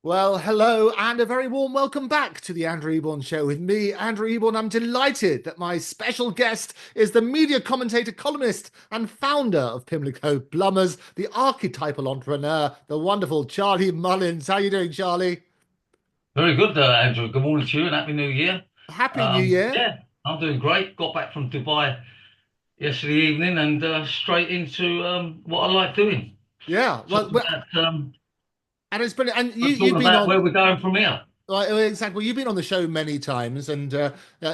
Well, hello, and a very warm welcome back to the Andrew Eborn Show with me, Andrew Eborn. I'm delighted that my special guest is the media commentator, columnist, and founder of Pimlico Plumbers, the archetypal entrepreneur, the wonderful Charlie Mullins. How are you doing, Charlie? Very good, Andrew. Good morning to you and Happy New Year. Happy New Year. Yeah, I'm doing great. Got back from Dubai yesterday evening and straight into what I like doing. Yeah, Talking about, and it's been, and you've talking been about on. where we're going from here. Exactly. Well, you've been on the show many times, and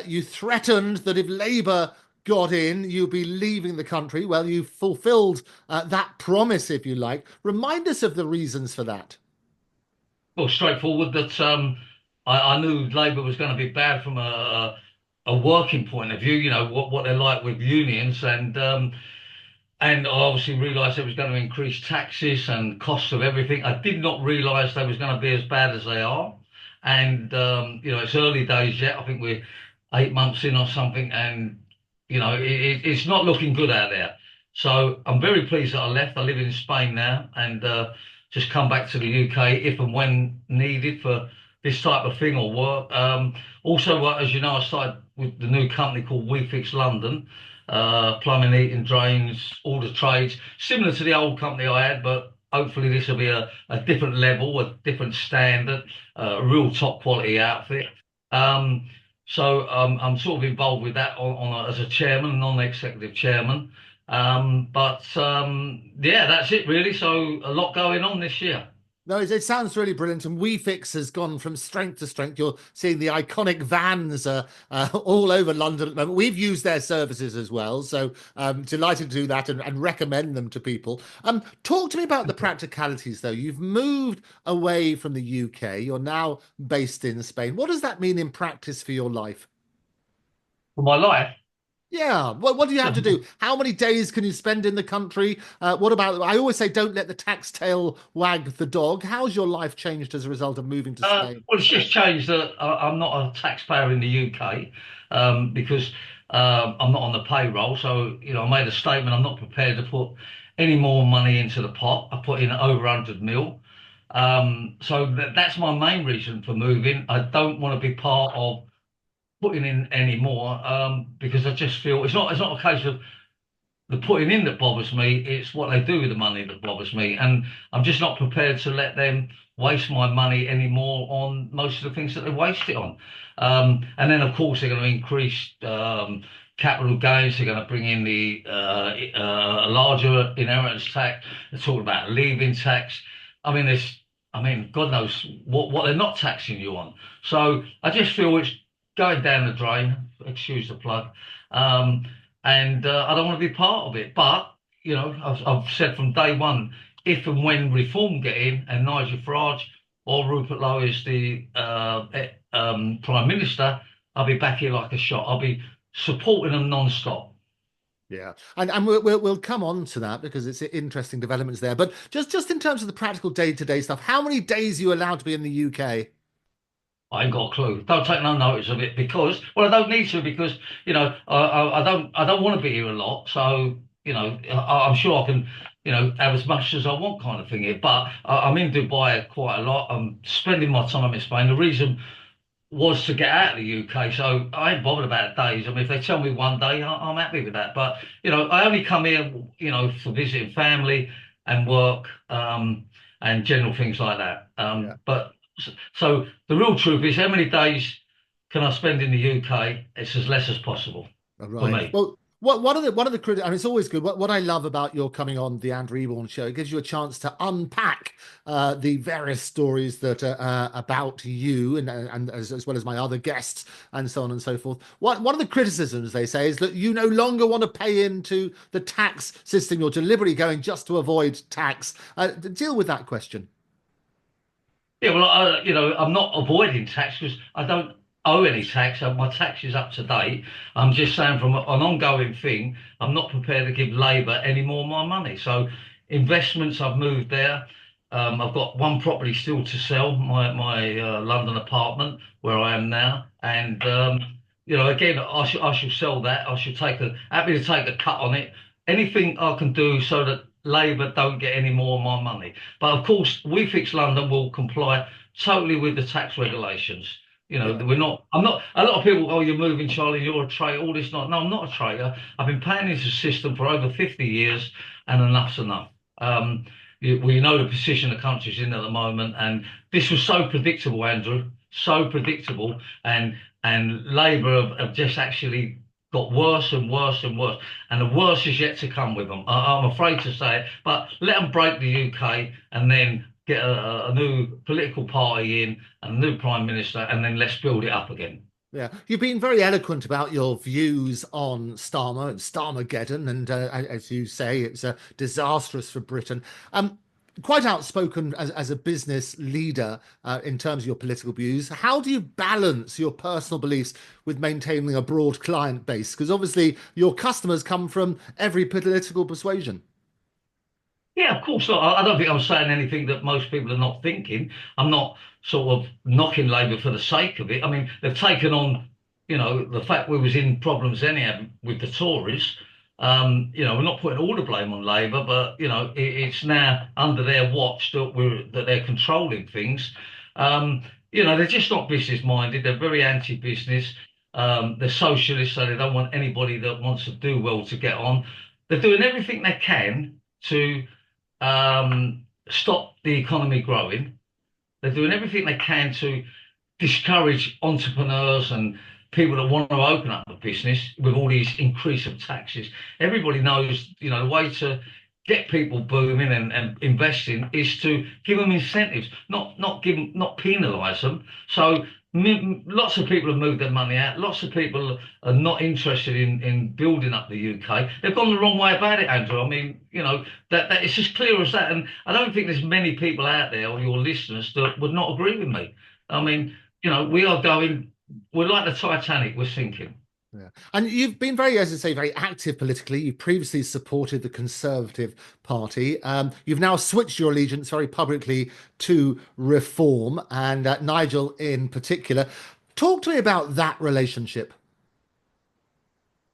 you threatened that if Labour got in, you'd be leaving the country. Well, you fulfilled that promise, if you like. Remind us of the reasons for that. Well, straightforward that I knew Labour was going to be bad from a working point of view. You know what they're like with unions, and I obviously realised it was going to increase taxes and costs of everything. I did not realise they was going to be as bad as they are. And it's early days yet. I think we're 8 months in or something, and it's not looking good out there. So I'm very pleased that I left. I live in Spain now, and just come back to the UK if and when needed for this type of thing or work. Also, as you know, I started with the new company called WeFix London, plumbing, heating, drains, all the trades, similar to the old company I had, but hopefully this will be a different level, a different standard, a real top quality outfit. Um, I'm sort of involved with that as a chairman, non-executive chairman. Yeah, that's it really. So a lot going on this year. No, it sounds really brilliant. And WeFix has gone from strength to strength. You're seeing the iconic vans all over London at the moment. We've used their services as well. So delighted to do that and recommend them to people. Talk to me about the practicalities, though. You've moved away from the UK. You're now based in Spain. What does that mean in practice for your life? For my life. Yeah. What do you have to do? How many days can you spend in the country? What about, I always say, don't let the tax tail wag the dog. How's your life changed as a result of moving to Spain? Well, it's just changed that I'm not a taxpayer in the UK because I'm not on the payroll. So, I made a statement. I'm not prepared to put any more money into the pot. I put in over 100 mil. That's my main reason for moving. I don't want to be part of putting in any more because I just feel it's not a case of the putting in that bothers me. It's what they do with the money that bothers me, and I'm just not prepared to let them waste my money anymore on most of the things that they waste it on. And then, of course, they're going to increase capital gains. They're going to bring in the larger inheritance tax. They're talking about leaving tax. I mean, God knows what they're not taxing you on. So I just feel it's going down the drain. Excuse the plug. Um, and I don't want to be part of it. But I've said from day one, if and when Reform get in and Nigel Farage or Rupert Lowe is the Prime Minister, I'll be back here like a shot. I'll be supporting them non-stop. Yeah, and we'll come on to that because it's interesting developments there. But just in terms of the practical day-to-day stuff, how many days are you allowed to be in the UK? I ain't got a clue. Don't take no notice of it because, well, I don't need to because, I don't want to be here a lot. So, I'm sure I can, have as much as I want kind of thing here. But I'm in Dubai quite a lot. I'm spending my time in Spain. The reason was to get out of the UK. So I ain't bothered about days. I mean, if they tell me one day, I'm happy with that. But, I only come here, for visiting family and work, and general things like that. Yeah. So the real truth is, how many days can I spend in the UK? It's as less as possible for Right. me. Well, one of the critics, and it's always good. What I love about your coming on the Andrew Eborn Show, it gives you a chance to unpack the various stories that are about you, and as well as my other guests, and so on and so forth. One of the criticisms they say is that you no longer want to pay into the tax system. You're deliberately going just to avoid tax. Deal with that question. Yeah, well, I'm not avoiding tax because I don't owe any tax. My tax is up to date. I'm just saying from an ongoing thing, I'm not prepared to give Labour any more of my money. So investments, I've moved there. I've got one property still to sell, my London apartment where I am now, and again, I should sell that. I should happy to take a cut on it. Anything I can do so that Labour don't get any more of my money. But of course, WeFix London will comply totally with the tax regulations. You know, Yeah. we're not, I'm not, a lot of people, oh, you're moving, Charlie, you're a traitor, all this, not. No, I'm not a traitor. I've been paying into the system for over 50 years, and enough's enough. We know the position the country's in at the moment, and this was so predictable, Andrew, so predictable, and Labour have just actually got worse and worse and worse, and the worst is yet to come with them. I'm afraid to say it, but let them break the UK and then get a new political party in and a new prime minister, and then let's build it up again. Yeah, you've been very eloquent about your views on Starmer and Starmageddon, and as you say, it's disastrous for Britain. Quite outspoken as a business leader in terms of your political views. How do you balance your personal beliefs with maintaining a broad client base? Because obviously your customers come from every political persuasion. Yeah, of course. Look, I don't think I'm saying anything that most people are not thinking. I'm not sort of knocking Labour for the sake of it. I mean, they've taken on, the fact we was in problems anyhow with the Tories. We're not putting all the blame on Labour, but it's now under their watch that they're controlling things. They're just not business minded. They're very anti-business. They're socialists, so they don't want anybody that wants to do well to get on. They're doing everything they can to stop the economy growing. They're doing everything they can to discourage entrepreneurs and people that want to open up a business with all these increase of taxes. Everybody knows, the way to get people booming and investing is to give them incentives, not penalise them. So lots of people have moved their money out. Lots of people are not interested in building up the UK. They've gone the wrong way about it, Andrew. I mean, that it's as clear as that. And I don't think there's many people out there or your listeners that would not agree with me. I mean, we're like the Titanic, we're sinking. Yeah. And you've been very, as I say, very active politically. You previously supported the Conservative Party. You've now switched your allegiance very publicly to Reform, and Nigel in particular. Talk to me about that relationship.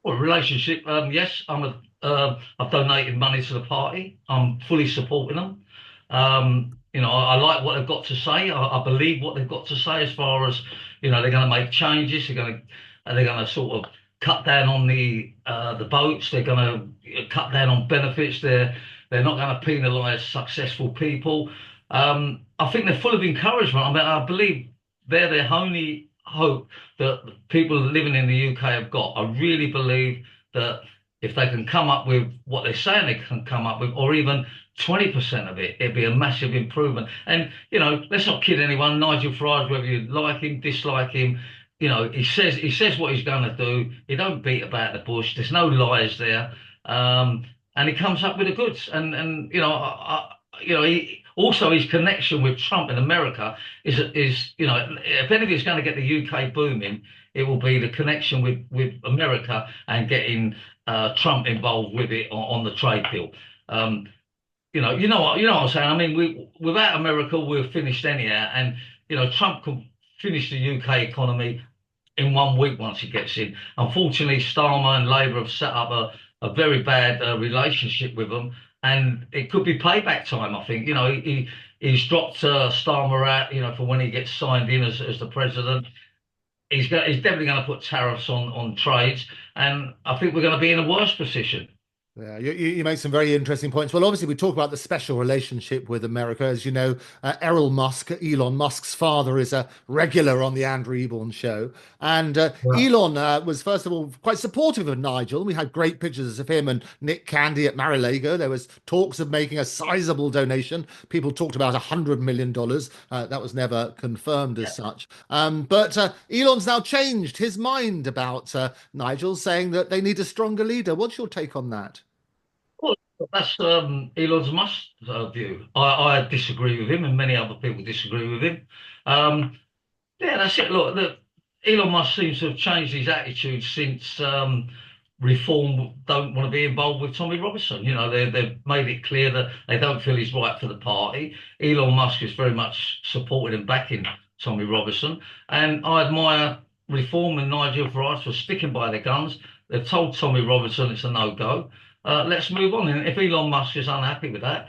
Well, relationship, yes, I've donated money to the party. I'm fully supporting them. I like what they've got to say. I believe what they've got to say as far as, they're going to make changes. They're going to sort of cut down on the boats. They're going to cut down on benefits. They're not going to penalise successful people. I think they're full of encouragement. I mean, I believe they're the only hope that people living in the UK have got. I really believe that if they can come up with what they're saying they can come up with, or even 20% of it, it'd be a massive improvement. And, let's not kid anyone. Nigel Farage, whether you like him, dislike him, he says what he's going to do. He don't beat about the bush. There's no lies there. And he comes up with the goods. And he also his connection with Trump in America is if anything's going to get the UK booming, it will be the connection with America and getting Trump involved with it on the trade deal. You know what I'm saying. I mean, without America, we're finished anyhow. And Trump can finish the UK economy in 1 week once he gets in. Unfortunately, Starmer and Labour have set up a very bad relationship with them, and it could be payback time. I think he's dropped Starmer out, for when he gets signed in as the president. He's definitely going to put tariffs on trades, and I think we're going to be in a worse position. Yeah, you make some very interesting points. Well, obviously, we talk about the special relationship with America. As you know, Elon Musk's father, is a regular on the Andrew Eborn Show. And Well, Elon was, first of all, quite supportive of Nigel. We had great pictures of him and Nick Candy at Mar-a-Lago. There was talks of making a sizable donation. People talked about $100 million. That was never confirmed as such. But Elon's now changed his mind about Nigel, saying that they need a stronger leader. What's your take on that? well, that's Elon Musk's view. I disagree with him, and many other people disagree with him. Yeah, that's it. Look, Elon Musk seems to have changed his attitude since Reform don't want to be involved with Tommy Robinson. They've made it clear that they don't feel he's right for the party. Elon Musk is very much supporting and backing Tommy Robinson, and I admire Reform and Nigel Farage for sticking by their guns. They've told Tommy Robinson it's a no-go. let's move on. And if Elon Musk is unhappy with that,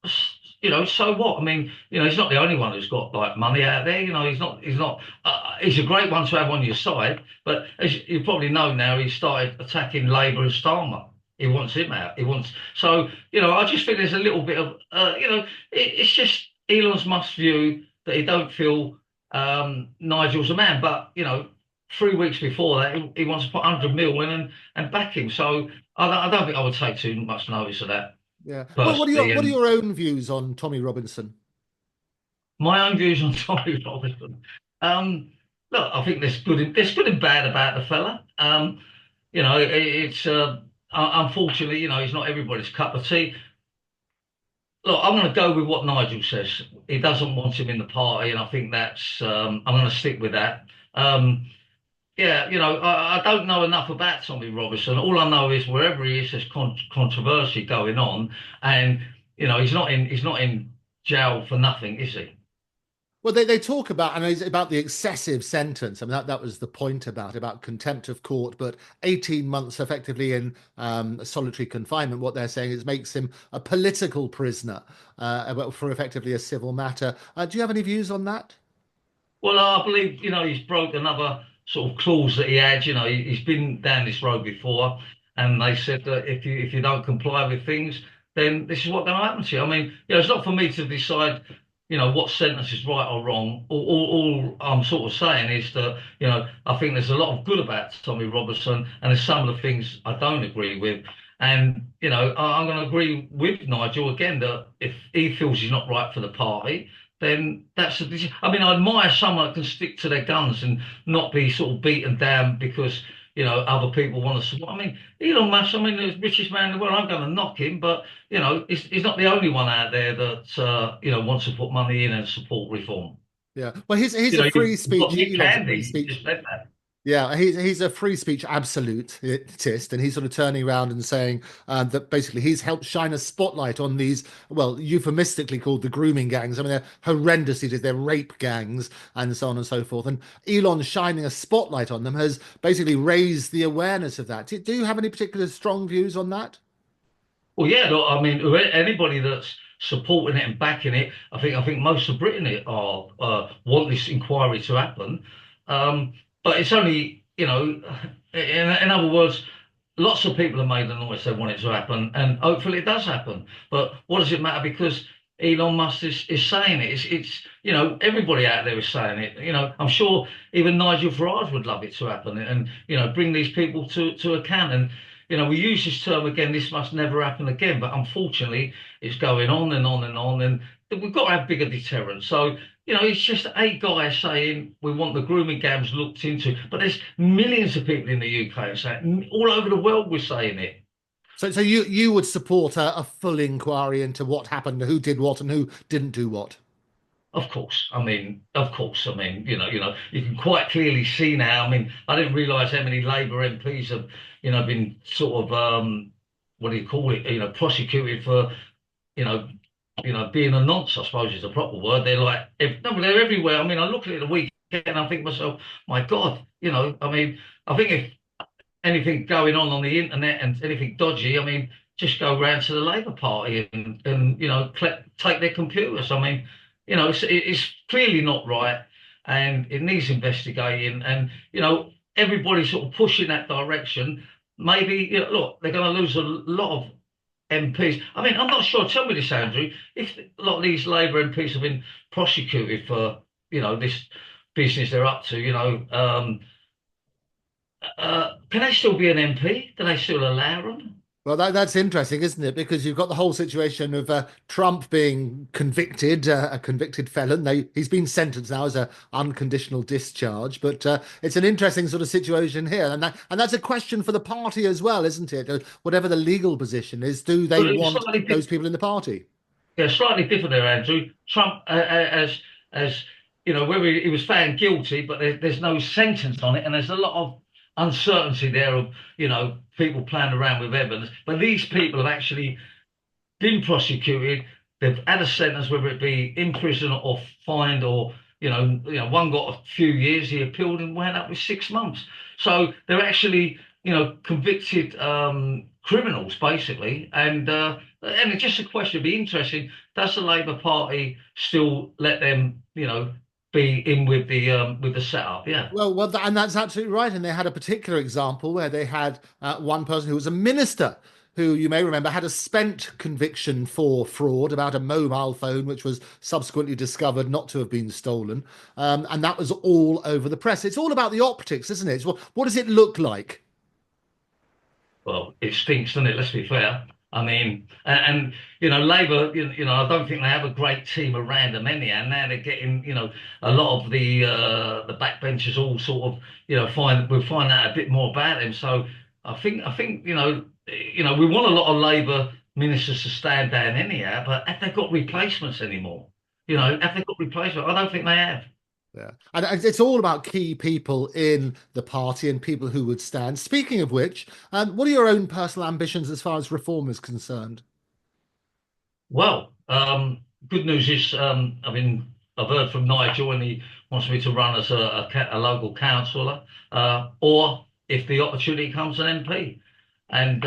so what? I mean, he's not the only one who's got like money out there. He's not. He's a great one to have on your side. But as you probably know now, he started attacking Labour and Starmer. He wants him out. He wants. So, I just think there's a little bit of, it's just Elon Musk's view that he don't feel Nigel's a man. But 3 weeks before that, he wants to put 100 mil in and back him. So I don't think I would take too much notice of that Yeah. Well, personally. what are And your own views on Tommy Robinson? my own views on Tommy Robinson. Um, Look, I think there's good and bad about the fella. It's unfortunately, he's not everybody's cup of tea. Look, I'm going to go with what Nigel says. He doesn't want him in the party, and I think that's. I'm going to stick with that. Um, yeah, I don't know enough about Tommy Robinson. All I know is wherever he is, there's controversy going on, and he's not in jail for nothing, is he? Well, they talk about, and it's about the excessive sentence. I mean, that was the point about contempt of court, but 18 months effectively in solitary confinement. What they're saying is makes him a political prisoner for effectively a civil matter. Do you have any views on that? Well, I believe, he's broke another sort of clause that he had. He's been down this road before, and they said that if you don't comply with things, then this is what's going to happen to you. I mean, it's not for me to decide, what sentence is right or wrong. All I'm sort of saying is that, I think there's a lot of good about Tommy Robertson, and there's some of the things I don't agree with. And, I'm going to agree with Nigel again that if he feels he's not right for the party, then that's a decision. I mean, I admire someone that can stick to their guns and not be sort of beaten down because, other people want to support. I mean, Elon Musk, I mean, the richest man in the world, I'm going to knock him, but, he's not the only one out there that, wants to put money in and support reform. Yeah. Well, he's a free You've got speech. Nick Elon's a Candy, free you speech. just said that. Yeah, he's a free speech absolutist, and he's sort of turning around and saying that basically he's helped shine a spotlight on these, well, euphemistically called the grooming gangs. I mean, they're horrendous. It is they're rape gangs and so on and so forth. And Elon shining a spotlight on them has basically raised the awareness of that. Do you have any particular strong views on that? Well, yeah, look, I mean, anybody that's supporting it and backing it, I think most of Britain are want this inquiry to happen. But it's only, in other words, lots of people have made the noise they want it to happen, and hopefully it does happen. But what does it matter? Because Elon Musk is saying it. Everybody out there is saying it. I'm sure even Nigel Farage would love it to happen, and bring these people to account. And we use this term again. This must never happen again. But unfortunately, it's going on and on and on, and we've got to have bigger deterrents. So. It's just a guy saying we want the grooming gangs looked into, but there's millions of people in the UK saying all over the world we're saying it. So you would support a full inquiry into what happened, who did what, and who didn't do what? Of course. I mean, of course. I mean, you can quite clearly see now. I mean, I didn't realise how many Labour MPs have, been sort of what do you call it? Prosecuted for, you know, being a nonce, I suppose is the proper word. They're like, no, they're everywhere. I mean, I look at it the weekend and I think to myself, my God, I mean, I think if anything going on the internet and anything dodgy, I mean, just go round to the Labour Party and take their computers. I mean, it's clearly not right, and it needs investigating. And everybody sort of pushing that direction. Maybe look, they're going to lose a lot of MPs. I mean, I'm not sure. Tell me this, Andrew. If a lot of these Labour MPs have been prosecuted for this business they're up to, can they still be an MP? Do they still allow them? Well, that's interesting, isn't it? Because you've got the whole situation of Trump being convicted, a convicted felon. He's been sentenced now as an unconditional discharge, but it's an interesting sort of situation here, and that's a question for the party as well, isn't it? Whatever the legal position is, do they Well, it's want slightly those people in the party? Yeah, slightly different there, Andrew. Trump, as whether he was found guilty, but there's no sentence on it, and there's a lot of uncertainty there of people playing around with evidence. But these people have actually been prosecuted. They've had a sentence, whether it be in prison or fined, or one got a few years. He appealed and wound up with 6 months. So they're actually convicted criminals basically, and it's just a question. It'd be interesting. Does the Labour Party still let them, be in with the setup? Yeah. And that's absolutely right. And they had a particular example where they had one person who was a minister who you may remember had a spent conviction for fraud about a mobile phone, which was subsequently discovered not to have been stolen. And that was all over the press. It's all about the optics, isn't it? What does it look like? Well, it stinks, doesn't it? Let's be fair. I mean, Labour, I don't think they have a great team around them anyhow. Now they're getting, a lot of the backbenchers all sort of, we'll find out a bit more about them. So I think, we want a lot of Labour ministers to stand down anyhow. But have they got replacements anymore? Have they got replacements? I don't think they have. Yeah. And it's all about key people in the party and people who would stand. Speaking of which, what are your own personal ambitions as far as reform is concerned? Well, good news is, I've heard from Nigel, and he wants me to run as a local councillor, or if the opportunity comes, an MP. And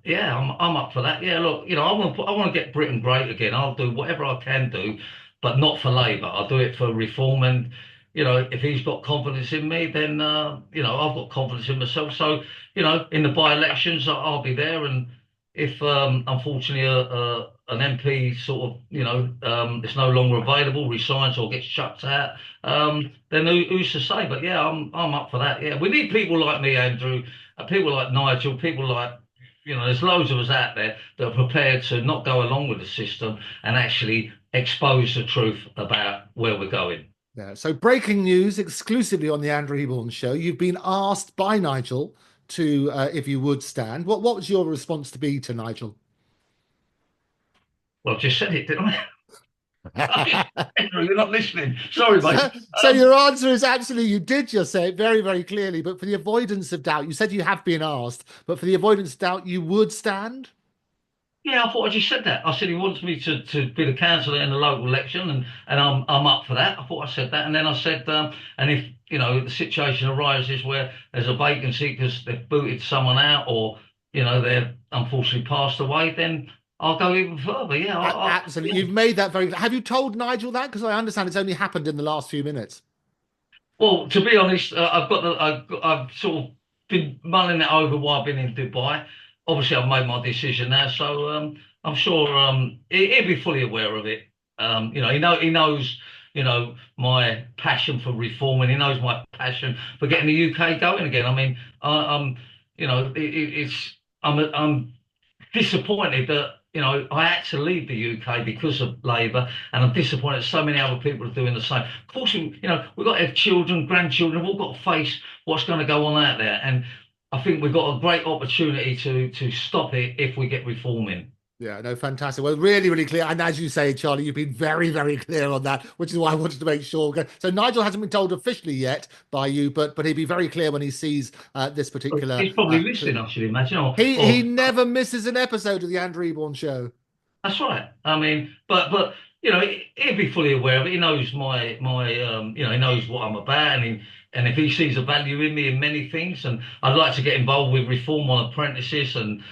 yeah, I'm up for that. Yeah, look, I want to get Britain great again. I'll do whatever I can do, but not for Labour. I'll do it for reform. And if he's got confidence in me, then I've got confidence in myself. So in the by-elections, I'll be there. And if unfortunately an MP sort of it's no longer available, resigns or gets chucked out, then who's to say? But yeah, I'm up for that. Yeah, we need people like me, Andrew, people like Nigel, people like there's loads of us out there that are prepared to not go along with the system and actually expose the truth about where we're going. Yeah. So breaking news exclusively on the Andrew Eborn Show. You've been asked by Nigel to if you would stand. What was your response to be to Nigel? Well, I've just said it, didn't I? Andrew, you're not listening. Sorry, mate. So your answer is absolutely, you did just say it very, very clearly, but for the avoidance of doubt, you said you have been asked, but for the avoidance of doubt, you would stand? Yeah, I thought I just said that. I said he wants me to be the councillor in the local election, and I'm up for that. I thought I said that, and then I said, and if the situation arises where there's a vacancy because they've booted someone out, or they've unfortunately passed away, then I'll go even further. Yeah, Absolutely. You've made that very clear. Have you told Nigel that? Because I understand it's only happened in the last few minutes. Well, to be honest, I've sort of been mulling it over while I've been in Dubai. Obviously, I've made my decision now, so I'm sure he'll be fully aware of it. He knows, my passion for reform, and he knows my passion for getting the UK going again. I mean, I'm, it's I'm disappointed that I had to leave the UK because of Labour, and I'm disappointed that so many other people are doing the same. Of course, we've got to have children, grandchildren. We've all got to face what's going to go on out there, and I think we've got a great opportunity to stop it if we get reforming. Yeah, no, fantastic. Well, really, really clear. And as you say, Charlie, you've been very, very clear on that, which is why I wanted to make sure. So Nigel hasn't been told officially yet by you, but he'll be very clear when he sees this particular. He's probably listening, I should imagine. He never misses an episode of the Andrew Eborn Show. That's right. I mean, but he'd be fully aware of it. He knows he knows what I'm about, and if he sees a value in me in many things, and I'd like to get involved with reform on apprentices, and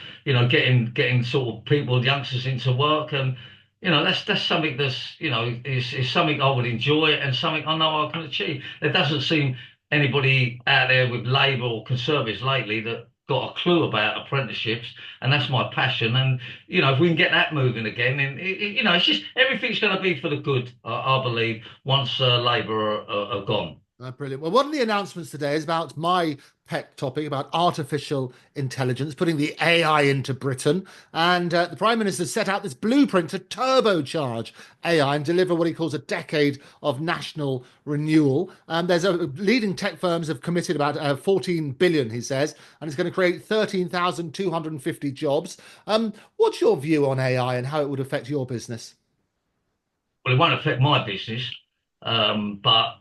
getting sort of people, youngsters into work, and that's something that's is something I would enjoy and something I know I can achieve. There doesn't seem anybody out there with Labour or Conservatives lately that got a clue about apprenticeships, and that's my passion. And if we can get that moving again, and it's just everything's going to be for the good, I believe, once Labour are gone. Brilliant. Well, one of the announcements today is about my pet topic about artificial intelligence, putting the AI into Britain. And the Prime Minister set out this blueprint to turbocharge AI and deliver what he calls a decade of national renewal. There's leading tech firms have committed about 14 billion, he says, and it's going to create 13,250 jobs. What's your view on AI and how it would affect your business? Well, it won't affect my business, but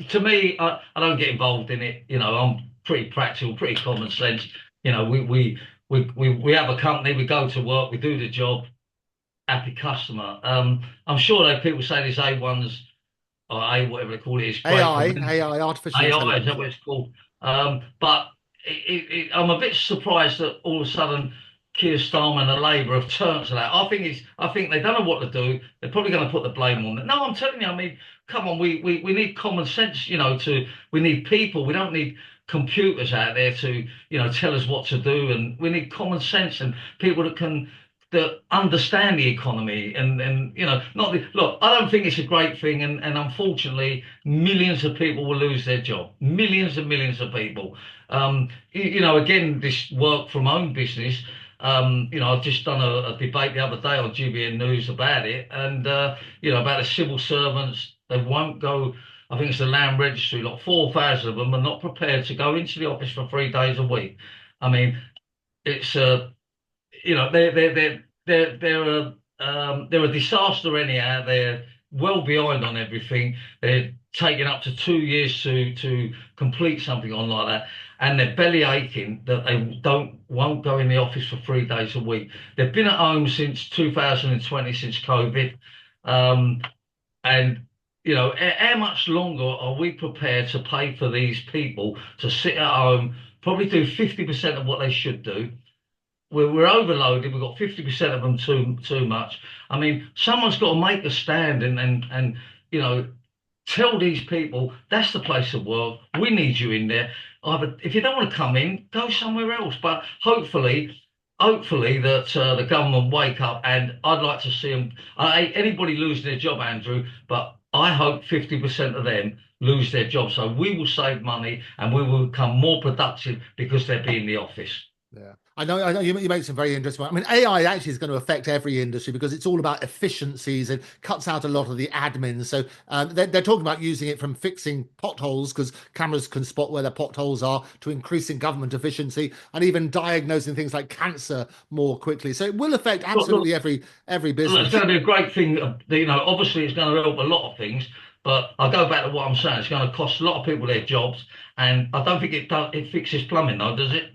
to me, I don't get involved in it. I'm pretty practical, pretty common sense. We have a company, we go to work, we do the job, happy customer. I'm sure that people say this A1's or A whatever they call it is great. AI, artificial AI, is intelligence. that what it's called? But I'm a bit surprised that all of a sudden Keir Starmer and the Labour have turned to that. I think they don't know what to do. They're probably going to put the blame on them. No, I'm telling you. I mean, come on, we need common sense. We need people. We don't need computers out there to tell us what to do, and we need common sense and people that understand the economy and not the look. I don't think it's a great thing, and unfortunately, millions of people will lose their job. Millions and millions of people. Again, this work from home business. I've just done a debate the other day on GBN News about it, and about the civil servants. They won't go. I think it's the land registry. Like 4,000 of them are not prepared to go into the office for 3 days a week. I mean, it's they're a disaster anyhow. They're well behind on everything. They're taking up to 2 years to complete something on like that, and they're belly aching that they won't go in the office for 3 days a week. They've been at home since 2020, since COVID, and how much longer are we prepared to pay for these people to sit at home, probably do 50% of what they should do? We're overloaded. We've got 50% of them too much. I mean, someone's got to make a stand and you know tell these people that's the place to work. We need you in there. Either if you don't want to come in, go somewhere else. But hopefully that the government wake up. And I'd like to see them. I hate anybody losing their job, Andrew, but I hope 50% of them lose their job. So we will save money and we will become more productive because they'll be in the office. Yeah, I know you make some very interesting. I mean, AI actually is going to affect every industry because it's all about efficiencies and cuts out a lot of the admin. So they're talking about using it from fixing potholes because cameras can spot where the potholes are to increasing government efficiency and even diagnosing things like cancer more quickly. So it will affect Look, absolutely every look, it's business. going to be a great thing. Obviously, it's going to help a lot of things. But I go back to what I'm saying. It's going to cost a lot of people their jobs, and I don't think it fixes plumbing, though, does it?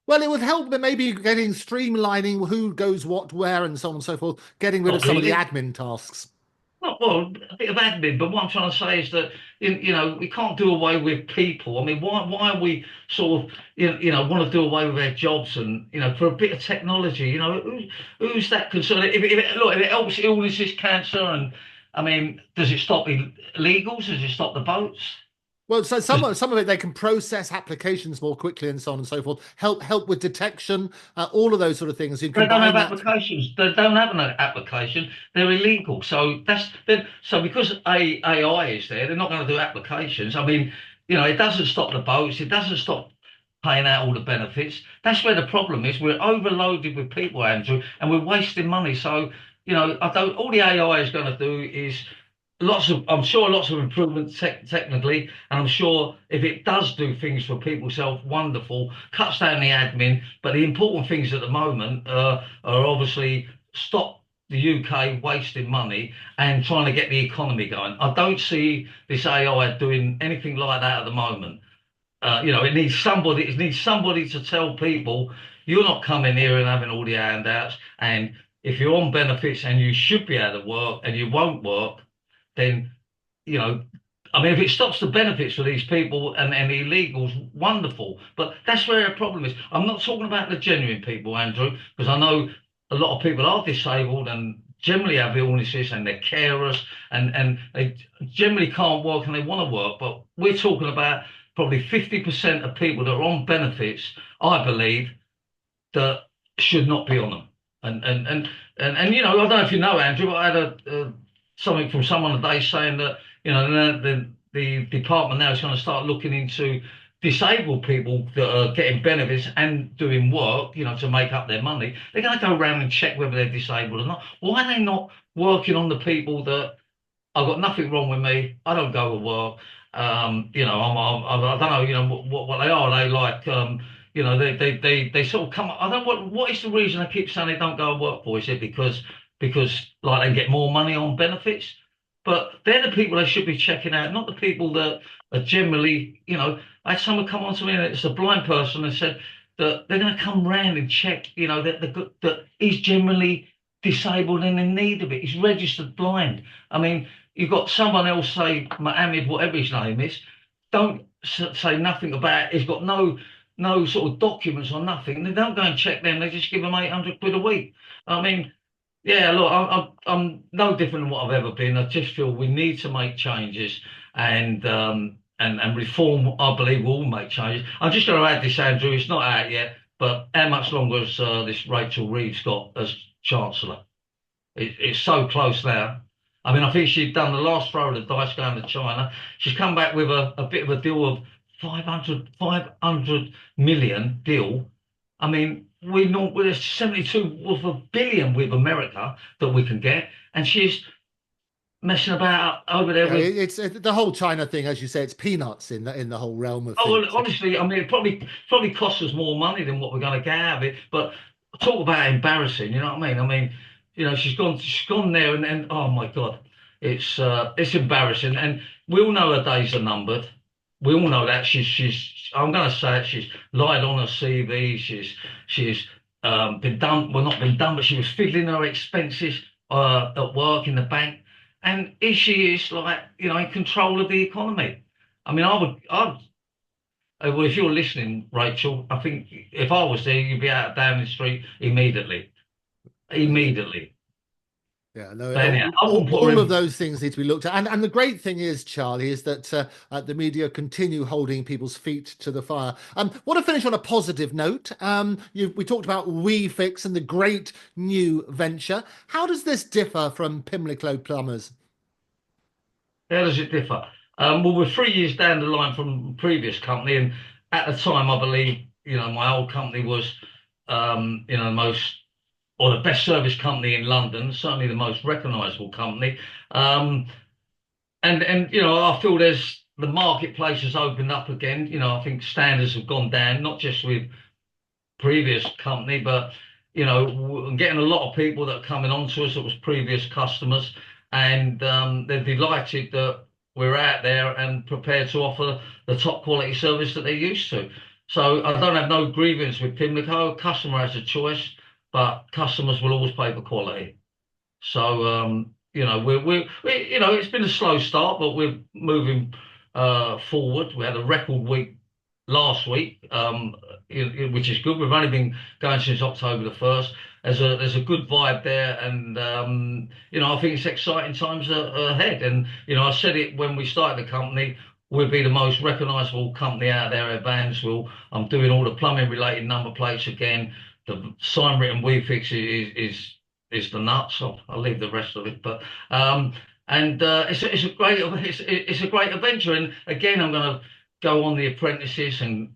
Well, it would help, but maybe getting streamlining who goes what where and so on and so forth, getting rid of Not some of the really. admin tasks. Not well, a bit of admin, but what I'm trying to say is that we can't do away with people. I mean, why are we sort of want to do away with their jobs and for a bit of technology? Who's that concerned? If it helps illnesses, cancer, and I mean, does it stop illegals? Does it stop the boats? Well, so Does, some of it they can process applications more quickly and so on and so forth. Help with detection, all of those sort of things. You They don't have combine that. applications. They don't have an application. They're illegal. So because AI is there, they're not going to do applications. I mean, it doesn't stop the boats. It doesn't stop paying out all the benefits. That's where the problem is. We're overloaded with people, Andrew, and we're wasting money. So, I don't. All the AI is going to do is I'm sure lots of improvements technically, and I'm sure if it does do things for people's health, wonderful, cuts down the admin. But the important things at the moment are obviously stop the UK wasting money and trying to get the economy going. I don't see this AI doing anything like that at the moment. It needs somebody. It needs somebody to tell people you're not coming here and having all the handouts. And if you're on benefits and you should be able to work and you won't work, then you know, I mean, if it stops the benefits for these people and the illegals, wonderful. But that's where the problem is. I'm not talking about the genuine people, Andrew, because I know a lot of people are disabled and generally have illnesses and they're carers and they generally can't work and they want to work. But we're talking about probably 50% of people that are on benefits, I believe, that should not be on them. I don't know if you know, Andrew, but I had something from someone today saying that the department now is going to start looking into disabled people that are getting benefits and doing work, to make up their money. They're going to go around and check whether they're disabled or not. Why are they not working on the people that I've got nothing wrong with me? I don't go to work. I don't know, what they are. They like, they sort of come. I don't know what is the reason they keep saying they don't go to work for? Is it because like they get more money on benefits? But they're the people they should be checking out, not the people that are generally, I had someone come on to me, and it's a blind person, and said that they're going to come round and check, that he's generally disabled and in need of it. He's registered blind. I mean, you've got someone else, say Mohammed, whatever his name is. Don't say nothing about it. He's got no sort of documents or nothing. They don't go and check them. They just give him 800 quid a week. I mean, yeah, look, I'm no different than what I've ever been. I just feel we need to make changes and reform. I believe will make changes. I'm just going to add this, Andrew. It's not out yet, but how much longer has this Rachel Reeves got as Chancellor? It's so close now. I mean, I think she'd done the last throw of the dice going to China. She's come back with a bit of a deal of 500 million deal. I mean, there's 72 worth of billion with America that we can get, and she's messing about over there Yeah, with. it's the whole China thing, as you say, it's peanuts in the whole realm of Oh, well, things. honestly, I mean, it probably costs us more money than what we're going to get out of it. But talk about embarrassing, you know what I mean? I mean, she's gone there, and oh my God, it's embarrassing. And we all know her days are numbered. We all know that she's. I'm going to say it. She's lied on her CV. She's been done. Well, not been done, but she was fiddling her expenses at work in the bank. And is she is like in control of the economy? I mean, well, if you're listening, Rachel, I think if I was there, you'd be out down the street immediately. Immediately. Yeah, no, But anyhow, I wouldn't put her all of in. those things need to be looked at. And the great thing is, Charlie, is that the media continue holding people's feet to the fire. Want to finish on a positive note. We talked about WeFix and the great new venture. How does this differ from Pimlico Plumbers? How does it differ? Well, we're 3 years down the line from previous company, and at the time, I believe, my old company was, the most or the best service company in London, certainly the most recognisable company. Um, and I feel there's the marketplace has opened up again. I think standards have gone down, not just with previous company, but I'm getting a lot of people that are coming on to us that was previous customers, and they're delighted that we're out there and prepared to offer the top quality service that they're used to. So I don't have no grievance with Pimlico. Customer has a choice, but customers will always pay for quality. So it's been a slow start, but we're moving forward. We had a record week last week, which is good. We've only been going since October the 1st. There's a good vibe there, and I think it's exciting times ahead. And I said it when we started the company. We'll be the most recognisable company out there at Vansville. I'm doing all the plumbing related number plates again. The sign written WeFix is the nuts. I'll leave the rest of it, but and it's a great adventure. And again, I'm going to go on the apprentices and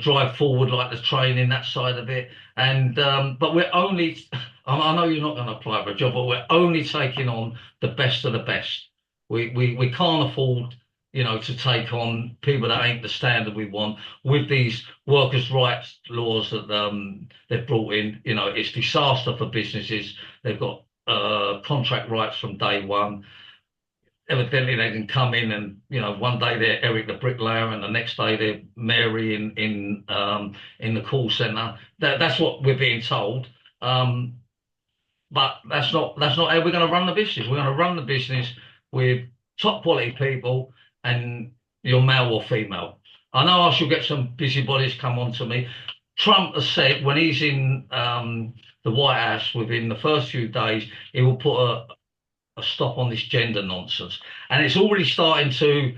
drive forward like the training that side of it. And but we're only. I know you're not going to apply for a job, but we're only taking on the best of the best. We can't afford to take on people that ain't the standard we want with these workers' rights laws that they've brought in. It's disaster for businesses. They've got contract rights from day one. Evidently, they can come in and one day they're Eric the bricklayer, and the next day they're Mary in the call center. That's what we're being told. But that's not how we're going to run the business. We're going to run the business with top quality people, and you're male or female. I know I shall get some busybodies come on to me. Trump has said when he's in the White House within the first few days, he will put a stop on this gender nonsense. And it's already starting to,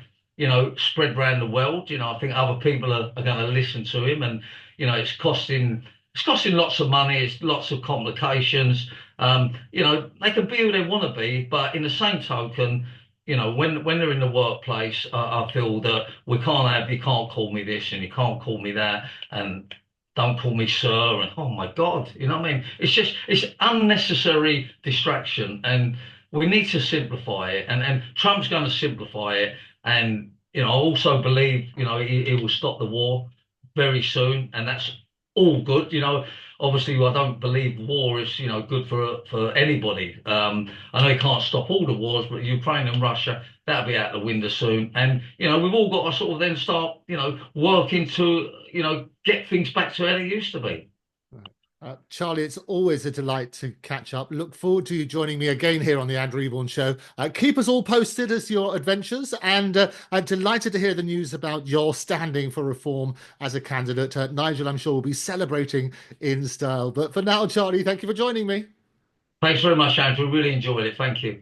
spread around the world. I think other people are going to listen to him, and it's costing lots of money. It's lots of complications. They can be who they want to be, but in the same token, when they're in the workplace, I feel that you can't call me this and you can't call me that, and don't call me sir, and oh my God, you know what I mean? It's unnecessary distraction, and we need to simplify it, and Trump's going to simplify it, and I also believe he will stop the war very soon, and that's all good. Obviously, I don't believe war is good for anybody. I know he can't stop all the wars, but Ukraine and Russia, that'll be out the window soon. And we've all got to sort of then start working to get things back to how they used to be. Charlie, it's always a delight to catch up. Look forward to you joining me again here on the Andrew Eborn Show. Keep us all posted as your adventures, and I'm delighted to hear the news about your standing for reform as a candidate. Nigel, I'm sure, will be celebrating in style. But for now, Charlie, thank you for joining me. Thanks very much, Andrew. Really enjoyed it. Thank you.